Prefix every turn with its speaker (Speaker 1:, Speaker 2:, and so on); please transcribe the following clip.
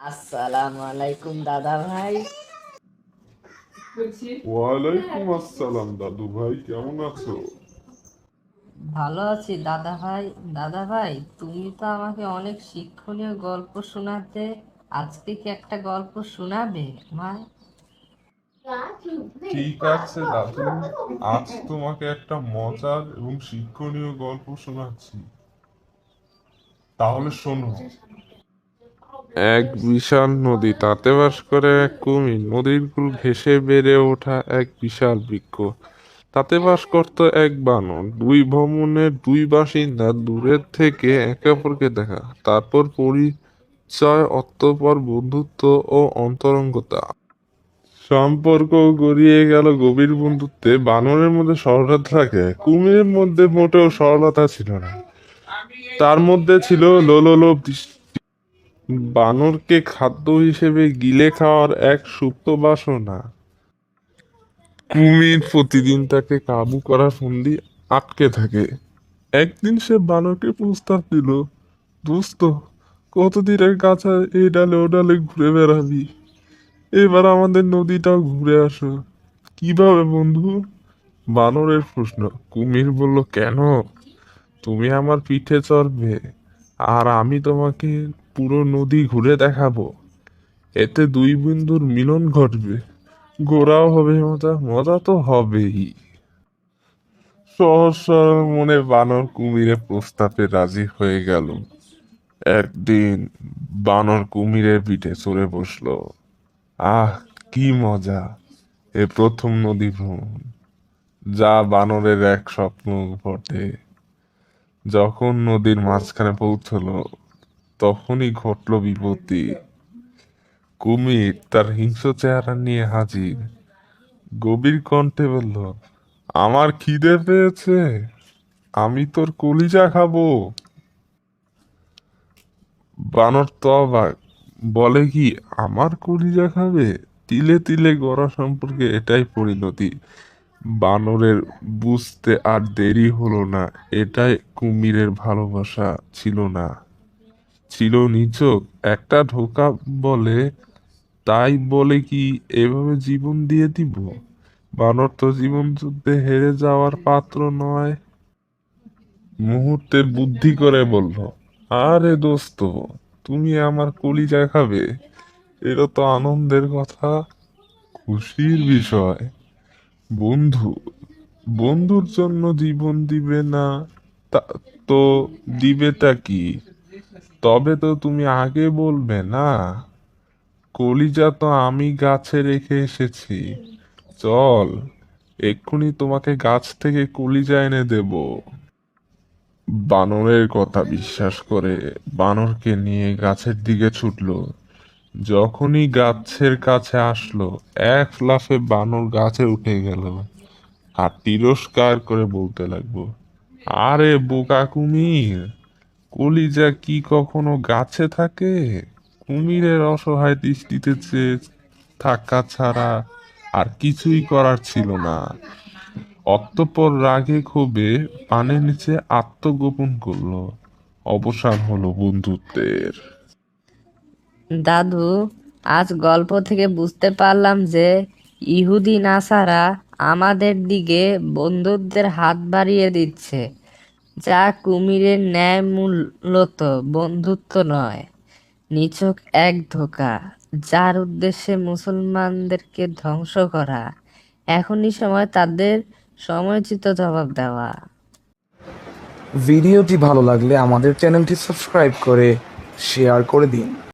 Speaker 1: আসসালামু আলাইকুম দাদা ভাই।
Speaker 2: ওয়ালাইকুম আসসালাম দাদু ভাই, কেমন আছো?
Speaker 1: ভালো আছি দাদা ভাই। দাদা ভাই, তুমি তো আমাকে অনেক শিক্ষণীয় গল্প শোনাতে, আজকে কি একটা গল্প শোনাবে ভাই?
Speaker 2: ঠিক আছে দাদু, আজ তোমাকে একটা মজার এবং শিক্ষণীয় গল্প শোনাচ্ছি। তাহলে শোনো। এক বিশাল নদী, তাতে বাস করে এক কুমির। নদীর কুল ঘেঁষে বেড়ে ওঠা এক বিশাল বৃক্ষ। তাতে বাস করত এক বানর। দুই ভ্রমণের দুই বাসিন্দা দূরের থেকে একে অপরকে দেখা, তারপর পরিচয়, অতঃপর বন্ধুত্ব ও অন্তরঙ্গতা। সম্পর্ক গড়িয়ে গেল গভীর বন্ধুত্বে। বানরের মধ্যে সরলতা থাকে, কুমিরের মধ্যে মোটেও সরলতা ছিল না। তার মধ্যে ছিল লোললোভ দৃষ্টি। বানরকে খাদ্য হিসেবে গিলে খাওয়ার এক সুপ্ত বাসনা। কুমির প্রতিদিন তাকে কাবু করার ফন্দি আটকে থাকে। একদিন সে বানরকে প্রস্তাব দিল, দোস্ত, কতদিন এক গাছা এই ডালে ও ডালে ঘুরে বেড়াবি, এবার আমাদের নদীটাও ঘুরে আসো। কিভাবে বন্ধু? বানরের প্রশ্ন। কুমির বলল, কেন? তুমি আমার পিঠে চড়বে আর আমি তোমাকে পুরো নদী ঘুরে দেখাবো। এতে দুই বিন্দুর মিলন ঘটবে, ঘোরাও হবে, মজা মজা তো হবেই। সহজ সরল মনে বানর কুমিরের প্রস্তাবে রাজি হয়ে গেল। একদিন বানর কুমিরের পিঠে চড়ে বসলো। আহ, কি মজা! এ প্রথম নদী ভ্রমণ, যা বানরের এক স্বপ্ন বটে। যখন নদীর মাঝখানে পৌঁছলো, তখনই ঘটলো বিপত্তি। কুমির তার হিংস্র চেহারা নিয়ে হাজির। গভীর কণ্ঠে বলল, আমার খিদে পেয়েছে, আমি তোর কলিজা খাবো। বানর তো অবাক, বলে কি, আমার কলিজা খাবে? তিলে তিলে গড়া সম্পর্কে এটাই পরিণতি। বানরের বুঝতে আর দেরি হলো না, এটাই কুমিরের ভালোবাসা ছিল না, ছিল নিছক একটা ধোঁকা। বলে, তাই বলে কি এভাবে জীবন দিয়ে দিব? বানর তো জীবন যুদ্ধে হেরে যাওয়ার পাত্র নয়। মুহূর্তে বুদ্ধি করে বলল, আরে দোস্ত, তুমি আমার কলিজা খাবে? এটা তো আনন্দের কথা, খুশির বিষয়। বন্ধু, বন্ধুর জন্য জীবন দিবে না? তা তো দিবেটা কি? তবে তো তুমি আগে বলবে না। কলিজা তো আমি গাছে রেখে এসেছি, চল, এক্ষুনি তোমাকে গাছ থেকে কলিজা এনে দেব। বানরের কথা বিশ্বাস করে বানরকে নিয়ে গাছের দিকে ছুটলো। যখনই গাছের কাছে আসলো, এক লাফে বানর গাছে উঠে গেল আর তিরস্কার করে বলতে লাগলো, আরে বোকা কুমির, কলিজা কি কখনো গাছে থাকে? কুমিরের অসহায় দৃষ্টিতে চেয়ে থাকা ছাড়া আর কিছুই করার ছিল না। অতঃপর রাগে ক্ষোভে পানের নিচে আত্মগোপন করলো। অবসান হলো বন্ধুত্বের।
Speaker 1: দাদু, আজ গল্প থেকে বুঝতে পারলাম যে ইহুদি নাসারা আমাদের দিকে বন্ধুত্বের হাত বাড়িয়ে দিচ্ছে, যা কুমিরের ন্যায় মূলত বন্ধুত্ব নয়, নিছক এক ধোঁকা, যার উদ্দেশ্যে মুসলমানদেরকে ধ্বংস করা। এখনই সময় তাদের সময়োচিত জবাব দেওয়া।
Speaker 3: ভিডিওটি ভালো লাগলে আমাদের চ্যানেলটি সাবস্ক্রাইব করে শেয়ার করে দিন।